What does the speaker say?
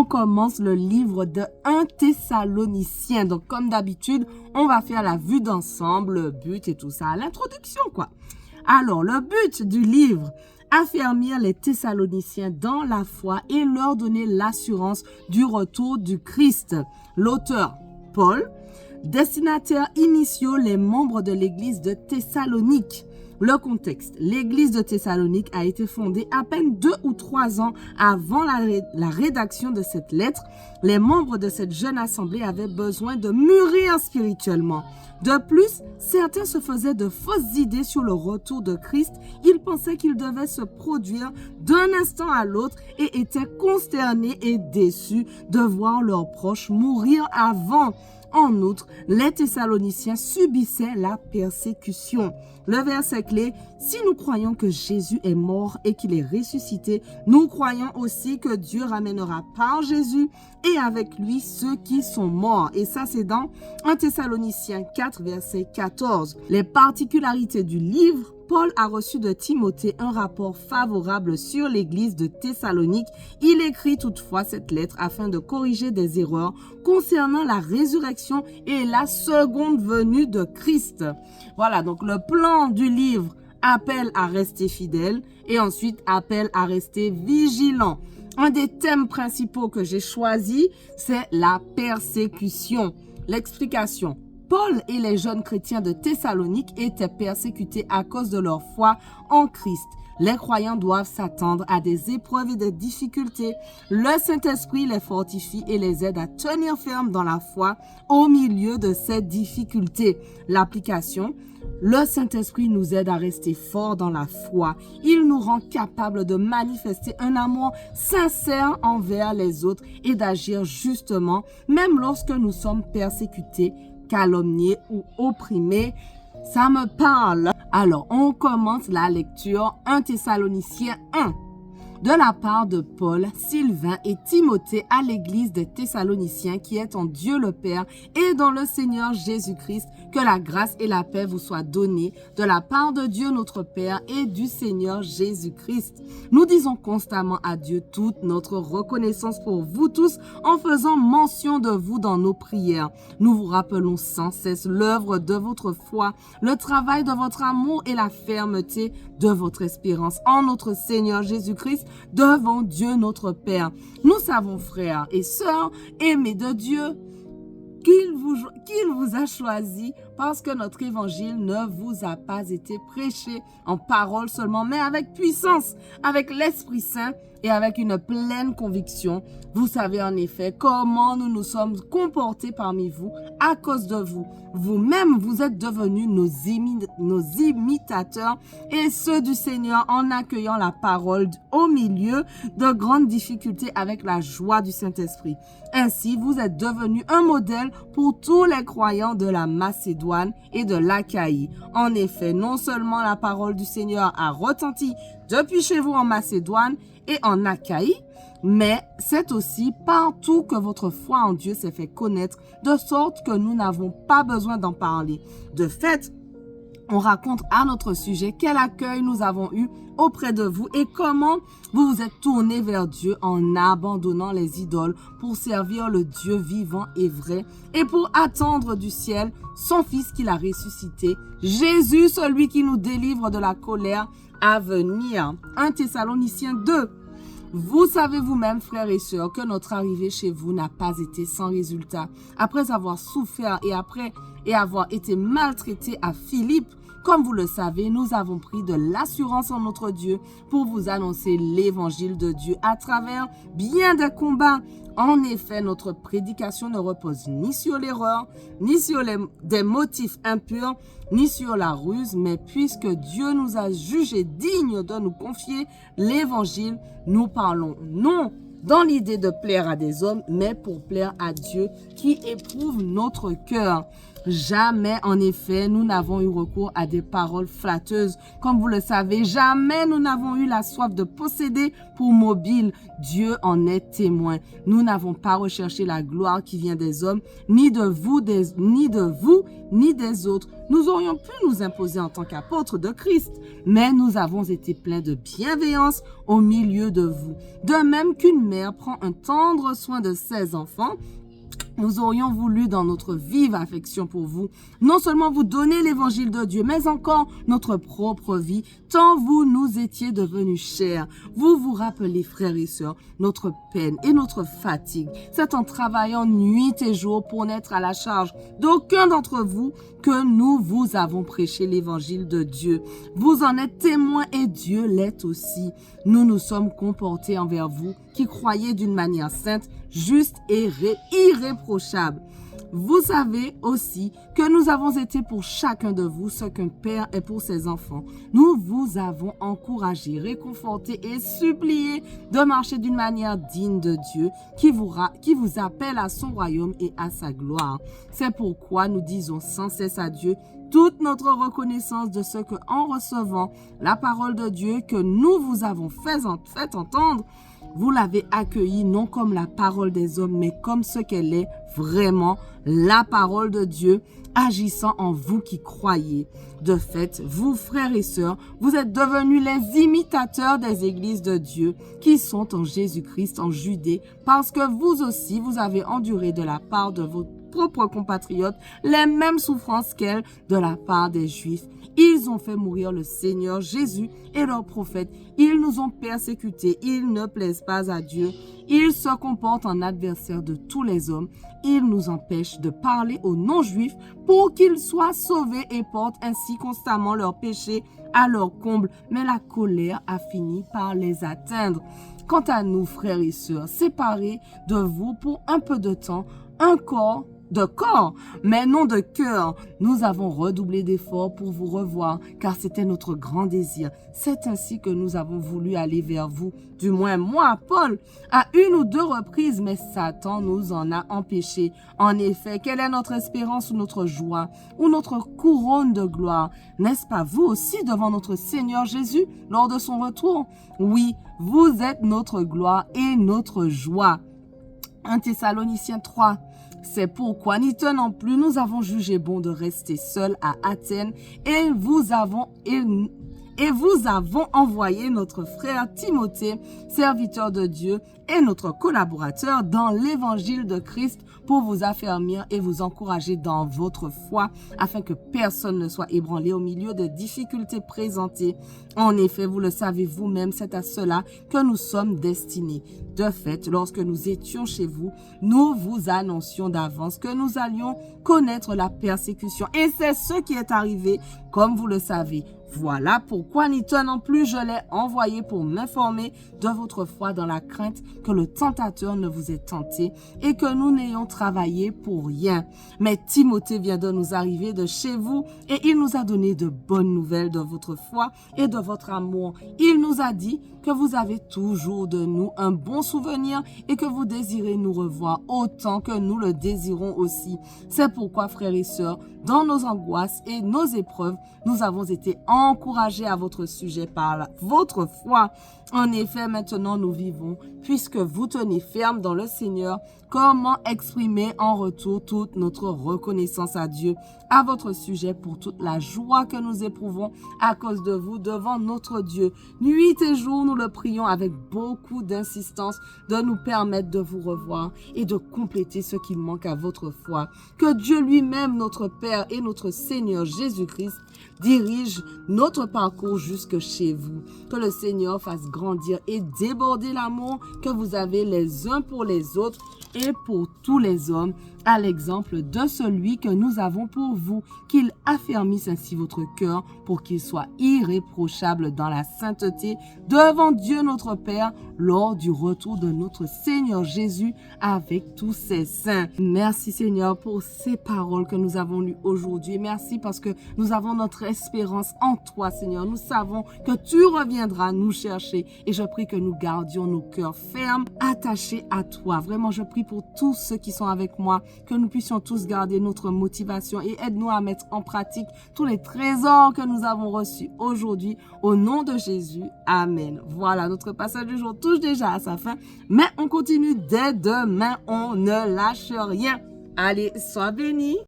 on commence le livre de 1 Thessaloniciens. Donc, comme d'habitude, on va faire la vue d'ensemble, le but et tout ça, l'introduction, quoi. Alors, le but du livre, affermir les Thessaloniciens dans la foi et leur donner l'assurance du retour du Christ. L'auteur, Paul, destinataires initiaux, les membres de l'église de Thessalonique. Le contexte, l'église de Thessalonique a été fondée à peine 2 ou 3 ans avant la rédaction de cette lettre. Les membres de cette jeune assemblée avaient besoin de mûrir spirituellement. De plus, certains se faisaient de fausses idées sur le retour de Christ. Ils pensaient qu'il devait se produire d'un instant à l'autre et étaient consternés et déçus de voir leurs proches mourir avant. En outre, les Thessaloniciens subissaient la persécution. Le verset clé, si nous croyons que Jésus est mort et qu'il est ressuscité, nous croyons aussi que Dieu ramènera par Jésus et avec lui ceux qui sont morts. Et ça, c'est dans 1 Thessaloniciens 4, verset 14. Les particularités du livre, Paul a reçu de Timothée un rapport favorable sur l'église de Thessalonique. Il écrit toutefois cette lettre afin de corriger des erreurs concernant la résurrection et la seconde venue de Christ. Voilà, donc le plan du livre appelle à rester fidèle et ensuite appelle à rester vigilant. Un des thèmes principaux que j'ai choisi, c'est la persécution. L'explication. Paul et les jeunes chrétiens de Thessalonique étaient persécutés à cause de leur foi en Christ. Les croyants doivent s'attendre à des épreuves et des difficultés. Le Saint-Esprit les fortifie et les aide à tenir ferme dans la foi au milieu de ces difficultés. L'application. Le Saint-Esprit nous aide à rester forts dans la foi. Il nous rend capables de manifester un amour sincère envers les autres et d'agir justement, même lorsque nous sommes persécutés, calomniés ou opprimés. Ça me parle. Alors, on commence la lecture 1 Thessaloniciens 1. De la part de Paul, Sylvain et Timothée à l'église des Thessaloniciens qui est en Dieu le Père et dans le Seigneur Jésus-Christ, que la grâce et la paix vous soient données de la part de Dieu notre Père et du Seigneur Jésus-Christ. Nous disons constamment à Dieu toute notre reconnaissance pour vous tous en faisant mention de vous dans nos prières. Nous vous rappelons sans cesse l'œuvre de votre foi, le travail de votre amour et la fermeté de votre espérance en notre Seigneur Jésus-Christ devant Dieu notre Père. Nous savons, frères et sœurs, aimés de Dieu, qu'il vous a choisi parce que notre évangile ne vous a pas été prêché en parole seulement, mais avec puissance, avec l'Esprit Saint et avec une pleine conviction. Vous savez en effet comment nous nous sommes comportés parmi vous à cause de vous. Vous-même, vous êtes devenus nos imitateurs et ceux du Seigneur en accueillant la parole au milieu de grandes difficultés avec la joie du Saint-Esprit. Ainsi, vous êtes devenus un modèle pour tous les croyants de la Macédoine et de l'Achaïe. En effet, non seulement la parole du Seigneur a retenti depuis chez vous en Macédoine et en Achaïe, mais c'est aussi partout que votre foi en Dieu s'est fait connaître, de sorte que nous n'avons pas besoin d'en parler. De fait, on raconte à notre sujet quel accueil nous avons eu auprès de vous et comment vous vous êtes tournés vers Dieu en abandonnant les idoles pour servir le Dieu vivant et vrai et pour attendre du ciel son Fils qu'il a ressuscité, Jésus, celui qui nous délivre de la colère à venir. 1 Thessaloniciens 2. Vous savez vous-même, frères et sœurs, que notre arrivée chez vous n'a pas été sans résultat. Après avoir souffert et avoir été maltraités à Philippe, comme vous le savez, nous avons pris de l'assurance en notre Dieu pour vous annoncer l'évangile de Dieu à travers bien des combats. En effet, notre prédication ne repose ni sur l'erreur, ni sur des motifs impurs, ni sur la ruse, mais puisque Dieu nous a jugés dignes de nous confier l'évangile, nous parlons non dans l'idée de plaire à des hommes, mais pour plaire à Dieu qui éprouve notre cœur. Jamais, en effet, nous n'avons eu recours à des paroles flatteuses. Comme vous le savez, jamais nous n'avons eu la soif de posséder pour mobile. Dieu en est témoin. Nous n'avons pas recherché la gloire qui vient des hommes, ni de vous, ni des autres. Nous aurions pu nous imposer en tant qu'apôtres de Christ, mais nous avons été pleins de bienveillance au milieu de vous. De même qu'une mère prend un tendre soin de ses enfants, nous aurions voulu, dans notre vive affection pour vous, non seulement vous donner l'évangile de Dieu, mais encore notre propre vie, tant vous nous étiez devenus chers. Vous vous rappelez, frères et sœurs, notre peine et notre fatigue. C'est en travaillant nuit et jour pour n'être à la charge d'aucun d'entre vous que nous vous avons prêché l'évangile de Dieu. Vous en êtes témoins et Dieu l'est aussi. Nous nous sommes comportés envers vous qui croyez d'une manière sainte, juste et irréprochable. Vous savez aussi que nous avons été pour chacun de vous ce qu'un père est pour ses enfants. Nous vous avons encouragé, réconforté et supplié de marcher d'une manière digne de Dieu qui vous appelle à son royaume et à sa gloire. C'est pourquoi nous disons sans cesse à Dieu toute notre reconnaissance de ce que, en recevant la parole de Dieu que nous vous avons fait entendre, vous l'avez accueillie non comme la parole des hommes, mais comme ce qu'elle est vraiment, la parole de Dieu, agissant en vous qui croyez. De fait, vous, frères et sœurs, vous êtes devenus les imitateurs des églises de Dieu qui sont en Jésus-Christ, en Judée, parce que vous aussi, vous avez enduré de la part de vos propres compatriotes les mêmes souffrances qu'elles de la part des Juifs. Ils ont fait mourir le Seigneur Jésus et leurs prophètes. Ils nous ont persécutés. Ils ne plaisent pas à Dieu. Ils se comportent en adversaires de tous les hommes. Ils nous empêchent de parler aux non-juifs pour qu'ils soient sauvés et portent ainsi constamment leurs péchés à leur comble. Mais la colère a fini par les atteindre. Quant à nous, frères et sœurs, séparés de vous pour un peu de temps, un corps, mais non de cœur. Nous avons redoublé d'efforts pour vous revoir, car c'était notre grand désir. C'est ainsi que nous avons voulu aller vers vous, du moins moi, Paul, à une ou deux reprises, mais Satan nous en a empêchés. En effet, quelle est notre espérance ou notre joie, ou notre couronne de gloire? N'est-ce pas vous aussi devant notre Seigneur Jésus lors de son retour? Oui, vous êtes notre gloire et notre joie. 1 Thessaloniciens 3. C'est pourquoi, n'y tenant plus, nous avons jugé bon de rester seuls à Athènes et vous avons envoyé notre frère Timothée, serviteur de Dieu et notre collaborateur dans l'évangile de Christ pour vous affermir et vous encourager dans votre foi afin que personne ne soit ébranlé au milieu des difficultés présentées. En effet, vous le savez vous-même, c'est à cela que nous sommes destinés. De fait, lorsque nous étions chez vous, nous vous annoncions d'avance que nous allions connaître la persécution. Et c'est ce qui est arrivé, comme vous le savez. Voilà pourquoi, n'y tenant plus, je l'ai envoyé pour m'informer de votre foi dans la crainte que le tentateur ne vous ait tenté et que nous n'ayons travaillé pour rien. Mais Timothée vient de nous arriver de chez vous et il nous a donné de bonnes nouvelles de votre foi et de votre amour. Il nous a dit que vous avez toujours de nous un bon souvenir et que vous désirez nous revoir autant que nous le désirons aussi. C'est pourquoi, frères et sœurs, dans nos angoisses et nos épreuves, nous avons été encouragés à votre sujet par votre foi. En effet, maintenant nous vivons, puisque vous tenez ferme dans le Seigneur. Comment exprimer en retour toute notre reconnaissance à Dieu, à votre sujet, pour toute la joie que nous éprouvons à cause de vous devant notre Dieu. Nuit et jour, nous le prions avec beaucoup d'insistance de nous permettre de vous revoir et de compléter ce qui manque à votre foi. Que Dieu lui-même, notre Père et notre Seigneur Jésus-Christ, dirige notre parcours jusque chez vous. Que le Seigneur fasse grandir et déborder l'amour que vous avez les uns pour les autres et pour tous les hommes, à l'exemple de celui que nous avons pour vous, qu'il affermisse ainsi votre cœur pour qu'il soit irréprochable dans la sainteté devant Dieu notre Père lors du retour de notre Seigneur Jésus avec tous ses saints. Merci Seigneur pour ces paroles que nous avons lues aujourd'hui. Merci parce que nous avons notre espérance en toi Seigneur. Nous savons que tu reviendras nous chercher et je prie que nous gardions nos cœurs fermes, attachés à toi. Vraiment, je prie pour tous ceux qui sont avec moi, que nous puissions tous garder notre motivation et aide-nous à mettre en pratique tous les trésors que nous avons reçus aujourd'hui. Au nom de Jésus, Amen. Voilà, notre passage du jour touche déjà à sa fin, mais on continue dès demain. On ne lâche rien. Allez, sois bénis.